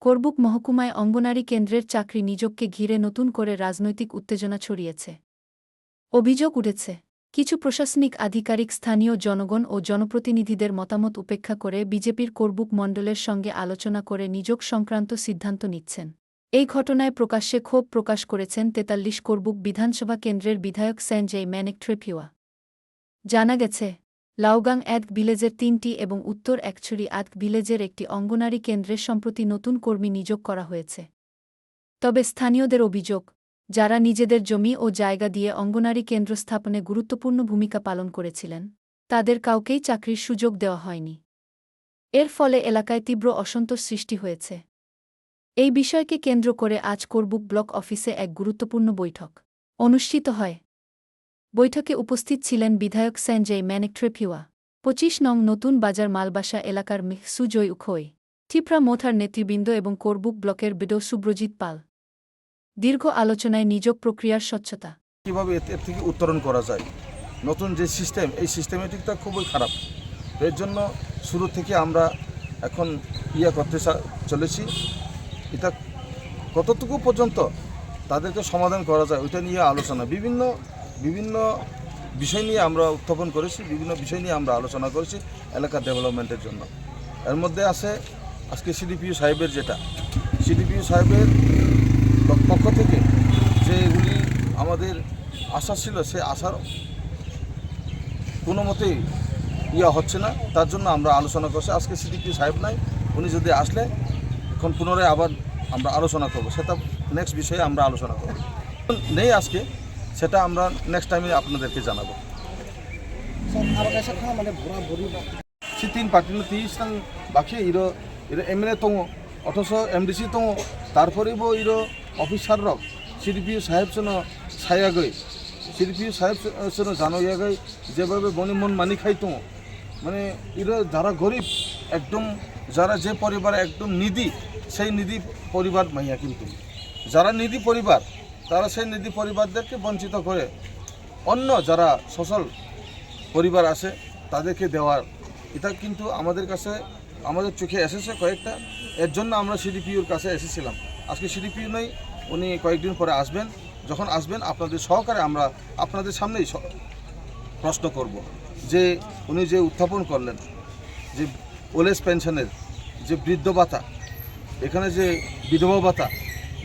করবুক মহকুমায় অঙ্গনারী কেন্দ্রের চাকরি নিযোগকে ঘিরে নতুন করে রাজনৈতিক উত্তেজনা ছড়িয়েছে। অভিযোগ উঠেছে, কিছু প্রশাসনিক আধিকারিক স্থানীয় জনগণ ও জনপ্রতিনিধিদের মতামত উপেক্ষা করে বিজেপির করবুক মণ্ডলের সঙ্গে আলোচনা করে নিযোগ সংক্রান্ত সিদ্ধান্ত নিচ্ছেন। এই ঘটনায় প্রকাশ্যে ক্ষোভ প্রকাশ করেছেন ৪৩ করবুক বিধানসভা কেন্দ্রের বিধায়ক সঞ্জয় ম্যানেকট্রেপিওয়া। জানা গেছে, লাউগাং এক ভিলেজের ৩টি এবং উত্তর একছড়ি এক ভিলেজের একটি অঙ্গনারী কেন্দ্রে সম্প্রতি নতুন কর্মী নিযোগ করা হয়েছে। তবে স্থানীয়দের অভিযোগ, যারা নিজেদের জমি ও জায়গা দিয়ে অঙ্গনারী কেন্দ্র স্থাপনে গুরুত্বপূর্ণ ভূমিকা পালন করেছিলেন, তাদের কাউকেই চাকরির সুযোগ দেওয়া হয়নি। এর ফলে এলাকায় তীব্র অসন্তোষ সৃষ্টি হয়েছে। এই বিষয়কে কেন্দ্র করে আজ করবুক ব্লক অফিসে এক গুরুত্বপূর্ণ বৈঠক অনুষ্ঠিত হয়। বৈঠকে উপস্থিত ছিলেন বিধায়ক সঞ্জয় ম্যানেকট্রেপিওয়া, ২৫ নং নতুন বাজার মালবাসা এলাকার সুজয় উখোই, টিপ্রা মোথার নেতৃবৃন্দ এবং করবুক ব্লকের বিডো সুব্রজিৎ পাল। দীর্ঘ আলোচনায় নিযোগ প্রক্রিয়ার স্বচ্ছতা, কীভাবে এর থেকে উত্তরণ করা যায়, নতুন যে সিস্টেম, এই সিস্টেমেটিকটা খুবই খারাপ। এর জন্য শুরু থেকে আমরা এখন করতে চলেছি। এটা কতটুকু পর্যন্ত তাদেরকে সমাধান করা যায় ওইটা নিয়ে আলোচনা, বিভিন্ন বিষয় নিয়ে আমরা উত্থাপন করেছি, বিভিন্ন বিষয় নিয়ে আমরা আলোচনা করেছি এলাকার ডেভেলপমেন্টের জন্য। এর মধ্যে আছে আজকে সিডিপিও সাহেবের সিডিপিও সাহেবের পক্ষ থেকে যেগুলি আমাদের আশা ছিল, সে আশার কোনো মতেই হচ্ছে না। তার জন্য আমরা আলোচনা করছি। আজকে সিডিপিও সাহেব নাই, উনি যদি আসলে এখন পুনরায় আবার আমরা আলোচনা করব, সেটা নেক্সট বিষয়ে আমরা আলোচনা করব। নেই আজকে, সেটা আমরা নেক্সট টাইমে আপনাদেরকে জানাবো। si তিন পার্টি তিন বাকি ইরো এমএলএ দङ, অথচ এমডিসি দङ, তারপরেও ইরো অফিসার রক সিডিপিও সাহেব যেন সায়াগৈ, সিডিপিও সাহেব যেন জানাইয়াগৈ যেভাবে মন মানি খাই দङ। মানে ইরো যারা গরিব একদম, যারা যে পরিবার একদম নিধি, সেই নিধি পরিবার মাইয়া, কিন্তু যারা নিধি পরিবার তারা সেই নিধি পরিবারদেরকে বঞ্চিত করে অন্য যারা সচল পরিবার আছে তাদেরকে দেওয়ার, এটা কিন্তু আমাদের চোখে এসেছে কয়েকটা। এর জন্য আমরা সিডিপিওর কাছে এসেছিলাম। আজকে সিডিপিও নেই, উনি কয়েকদিন পরে আসবেন। যখন আসবেন আপনাদের সহকারে আমরা আপনাদের সামনেই প্রশ্ন করব যে উনি যে উত্থাপন করলেন যে ওল্ড এজ পেনশনের যে বৃদ্ধ ভাতা, এখানে যে বিধবা ভাতা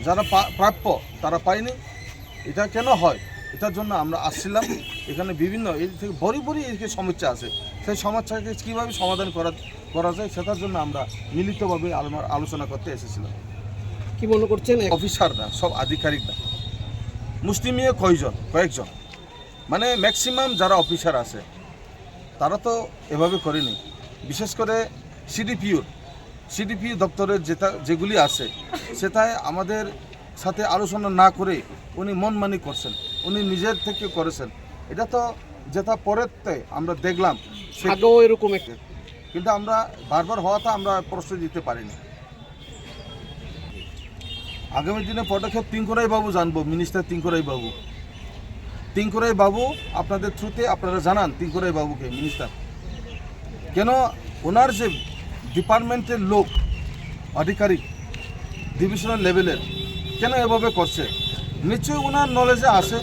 যারা প্রাপ্য তারা পায়নি, এটা কেন হয়? এটার জন্য আমরা আসছিলাম। এখানে বিভিন্ন এই থেকে বড়ি সমস্যা আছে, সেই সমস্যাকে কীভাবে সমাধান করা যায় সেটার জন্য আমরা মিলিতভাবে আলোচনা করতে এসেছিলাম। কি মনে করছেন? অফিসাররা সব আধিকারিকরা মুসলিমিয়ে কয়েকজন, মানে ম্যাক্সিমাম যারা অফিসার আছে তারা তো এভাবে করেনি। বিশেষ করে সিডিপিও দপ্তরের যেগুলি আছে সেটাই আমাদের সাথে আলোচনা না করে উনি মনমানি করছেন, উনি নিজের থেকে করেছেন। এটা তো যেটা পরেতে আমরা দেখলাম, আগেও এরকম একটা, কিন্তু আমরা বারবার হওয়াটা আমরা প্রশ্রয় দিতে পারিনি। আগামী দিনে পদক্ষেপ তিঙ্করাই বাবু জানবো, মিনিস্টার তিঙ্করাই বাবু আপনাদের থ্রুতে আপনারা জানান তিঙ্করাই বাবুকে, মিনিস্টার কেন ওনার যে ডিপার্টমেন্টের লোক আধিকারিক ডিভিশনাল লেভেলের কেন এভাবে করছে? নিশ্চয়ই ওনার নলেজে আছে।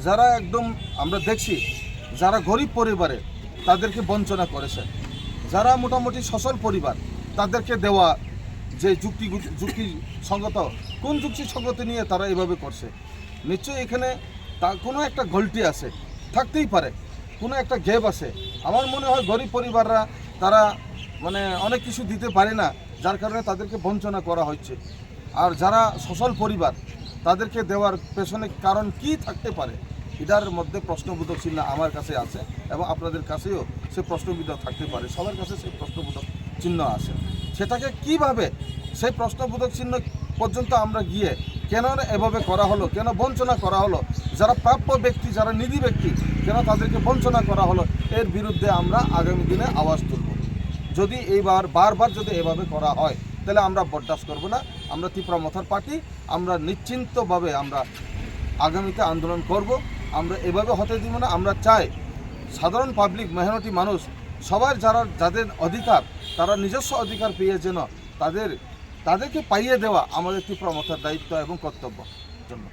যারা একদম আমরা দেখছি যারা গরিব পরিবারে তাদেরকে বঞ্চনা করেছে, যারা মোটামুটি সচল পরিবার তাদেরকে দেওয়া যে যুক্তিসঙ্গত, কোন যুক্তিসঙ্গত নিয়ে তারা এভাবে করছে? নিশ্চয়ই এখানে কোনো একটা গলতি আছে, থাকতেই পারে, কোনো একটা গ্যাপ আছে। আমার মনে হয় গরিব পরিবাররা তারা মানে অনেক কিছু দিতে পারে না, যার কারণে তাদেরকে বঞ্চনা করা হচ্ছে। আর যারা সচল পরিবার তাদেরকে দেওয়ার পেছনে কারণ কি থাকতে পারে, এটার মধ্যে প্রশ্নবোধক চিহ্ন আমার কাছে আছে এবং আপনাদের কাছেও সে প্রশ্নবোধক থাকতে পারে, সবার কাছে সেই প্রশ্নবোধক চিহ্ন আছে। সেটাকে কিভাবে সেই প্রশ্নবোধক চিহ্ন পর্যন্ত আমরা গিয়ে কেন এভাবে করা হলো, কেন বঞ্চনা করা হলো, যারা প্রাপ্য ব্যক্তি, যারা নিধি ব্যক্তি, কেন তাদেরকে বঞ্চনা করা হলো, এর বিরুদ্ধে আমরা আগামী দিনে আওয়াজ তুলব। যদি বারবার যদি এভাবে করা হয় তাহলে আমরা বরদাস্ত করব না। আমরা ত্রিপুরা মথার পার্টি আমরা নিশ্চিন্তভাবে আমরা আগামীতে আন্দোলন করব। আমরা এভাবে হতে দিব না। আমরা চাই সাধারণ পাবলিক মেহনতি মানুষ সবার যাদের অধিকার তারা নিজস্ব অধিকার পেয়ে যেন তাদেরকে পাইয়ে দেওয়া আমাদের তীব্রমতার দায়িত্ব এবং কর্তব্য জন্য